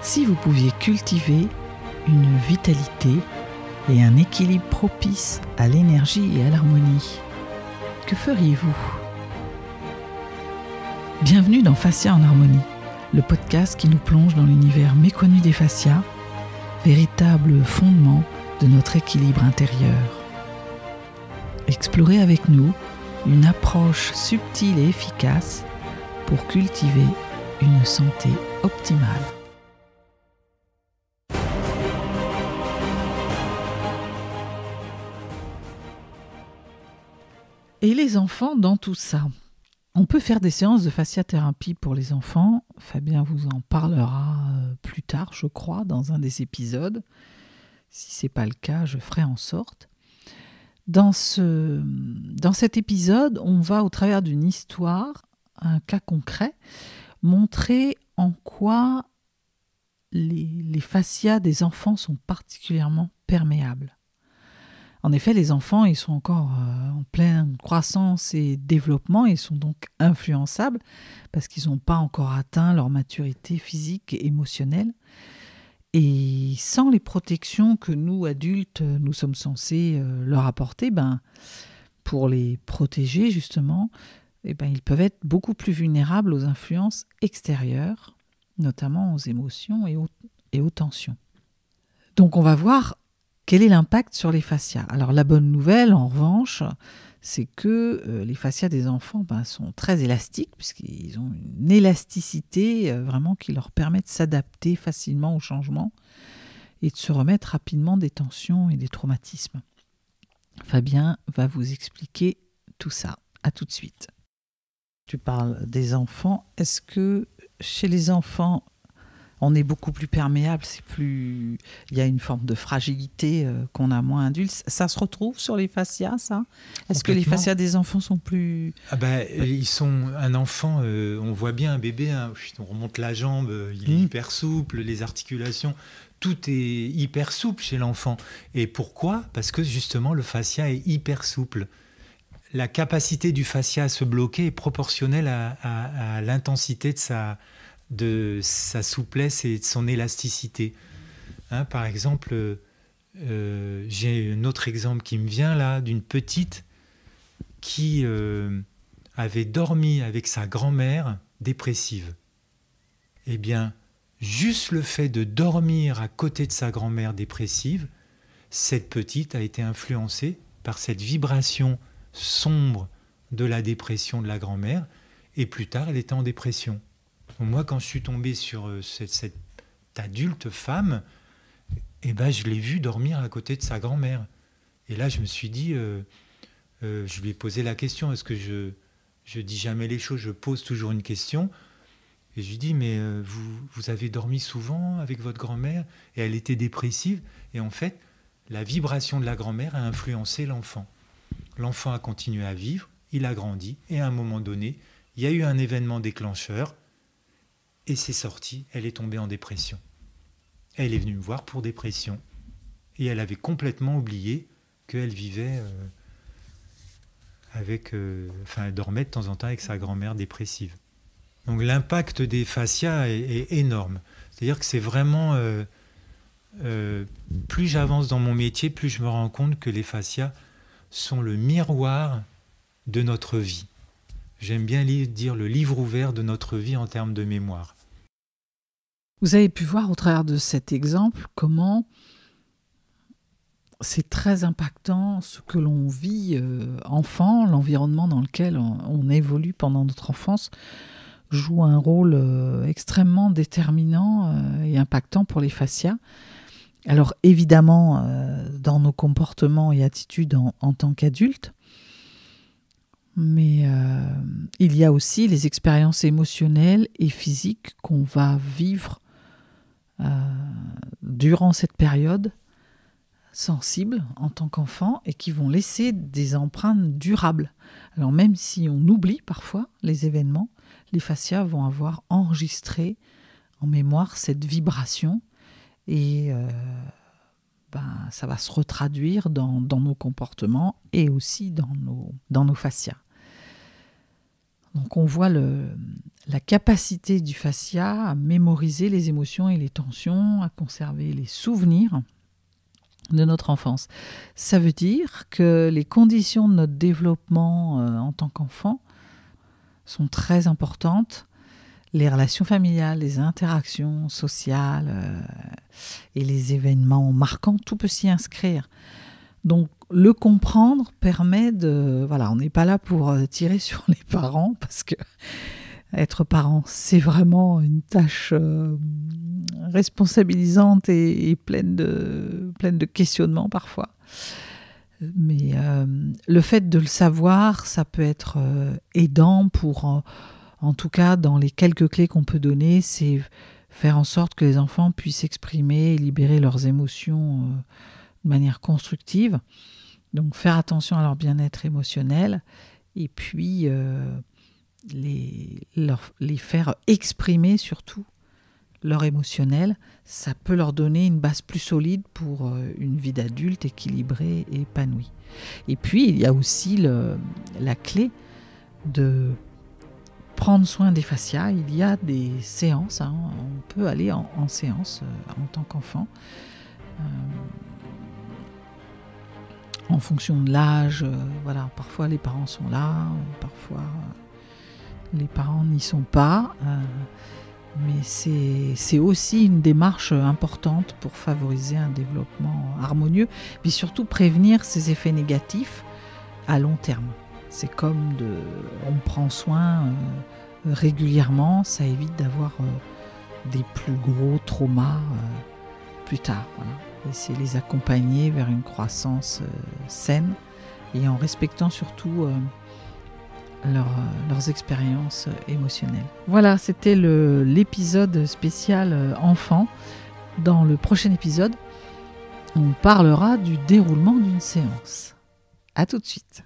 Si vous pouviez cultiver une vitalité et un équilibre propice à l'énergie et à l'harmonie, que feriez-vous ? Bienvenue dans Fascia en harmonie, le podcast qui nous plonge dans l'univers méconnu des fascias, véritable fondement de notre équilibre intérieur. Explorez avec nous une approche subtile et efficace pour cultiver une santé optimale. Et les enfants dans tout ça ? On peut faire des séances de fasciathérapie pour les enfants. Fabien vous en parlera plus tard, je crois, dans un des épisodes. Si ce n'est pas le cas, je ferai en sorte. Dans cet épisode, on va, au travers d'une histoire, un cas concret, montrer en quoi les fascias des enfants sont particulièrement perméables. En effet, les enfants, ils sont encore en pleine croissance et développement, ils sont donc influençables parce qu'ils n'ont pas encore atteint leur maturité physique et émotionnelle. Et sans les protections que nous, adultes, nous sommes censés leur apporter, pour les protéger justement, ils peuvent être beaucoup plus vulnérables aux influences extérieures, notamment aux émotions et aux tensions. Donc on va voir quel est l'impact sur les fascias. Alors la bonne nouvelle, en revanche, c'est que les fascias des enfants sont très élastiques, puisqu'ils ont une élasticité vraiment qui leur permet de s'adapter facilement aux changements et de se remettre rapidement des tensions et des traumatismes. Fabien va vous expliquer tout ça. À tout de suite. Tu parles des enfants. Est-ce que chez les enfants, on est beaucoup plus perméable, il y a une forme de fragilité qu'on a moins adultes. Ça se retrouve sur les fascias, ça ? Est-ce que les fascias des enfants sont plus... Ils sont un enfant, on voit bien un bébé, on remonte la jambe, il est hyper souple, les articulations, tout est hyper souple chez l'enfant. Et pourquoi ? Parce que justement le fascia est hyper souple. La capacité du fascia à se bloquer est proportionnelle à l'intensité de sa souplesse et de son élasticité. Par exemple, j'ai un autre exemple qui me vient là, d'une petite qui avait dormi avec sa grand-mère dépressive. Eh bien, juste le fait de dormir à côté de sa grand-mère dépressive, cette petite a été influencée par cette vibration sombre de la dépression de la grand-mère, et plus tard, elle était en dépression. Moi, quand je suis tombé sur cette adulte femme, je l'ai vue dormir à côté de sa grand-mère. Et là, je me suis dit, je lui ai posé la question, est-ce que je dis jamais les choses, je pose toujours une question. Et je lui dis, mais vous avez dormi souvent avec votre grand-mère ? Et elle était dépressive. Et en fait, la vibration de la grand-mère a influencé l'enfant. L'enfant a continué à vivre, il a grandi, et à un moment donné, il y a eu un événement déclencheur, et c'est sorti, elle est tombée en dépression. Elle est venue me voir pour dépression. Et elle avait complètement oublié qu'elle vivait elle dormait de temps en temps avec sa grand-mère dépressive. Donc l'impact des fascias est énorme. C'est-à-dire que c'est vraiment... plus j'avance dans mon métier, plus je me rends compte que les fascias sont le miroir de notre vie. J'aime bien dire le livre ouvert de notre vie en termes de mémoire. Vous avez pu voir au travers de cet exemple comment c'est très impactant ce que l'on vit enfant, l'environnement dans lequel on évolue pendant notre enfance joue un rôle extrêmement déterminant et impactant pour les fascias. Alors évidemment, dans nos comportements et attitudes en tant qu'adultes, mais il y a aussi les expériences émotionnelles et physiques qu'on va vivre durant cette période sensible en tant qu'enfant et qui vont laisser des empreintes durables. Alors même si on oublie parfois les événements, les fascias vont avoir enregistré en mémoire cette vibration et ça va se retraduire dans nos comportements et aussi dans nos fascias. Donc on voit la capacité du fascia à mémoriser les émotions et les tensions, à conserver les souvenirs de notre enfance. Ça veut dire que les conditions de notre développement en tant qu'enfant sont très importantes. Les relations familiales, les interactions sociales et les événements marquants, tout peut s'y inscrire. Donc, le comprendre permet de... Voilà, on n'est pas là pour tirer sur les parents, parce que être parent, c'est vraiment une tâche responsabilisante et pleine de questionnements parfois. Mais le fait de le savoir, ça peut être aidant pour... En tout cas, dans les quelques clés qu'on peut donner, c'est faire en sorte que les enfants puissent exprimer et libérer leurs émotions de manière constructive. Donc, faire attention à leur bien-être émotionnel et puis les faire exprimer surtout leur émotionnel. Ça peut leur donner une base plus solide pour une vie d'adulte équilibrée et épanouie. Et puis, il y a aussi la clé de prendre soin des fascias. Il y a des séances, on peut aller en séance en tant qu'enfant, en fonction de l'âge. Voilà, parfois les parents sont là, parfois les parents n'y sont pas, mais c'est aussi une démarche importante pour favoriser un développement harmonieux, puis surtout prévenir ces effets négatifs à long terme. C'est comme on prend soin régulièrement, ça évite d'avoir des plus gros traumas plus tard. Voilà. Et c'est les accompagner vers une croissance saine et en respectant surtout leurs expériences émotionnelles. Voilà, c'était l'épisode spécial enfant. Dans le prochain épisode, on parlera du déroulement d'une séance. À tout de suite.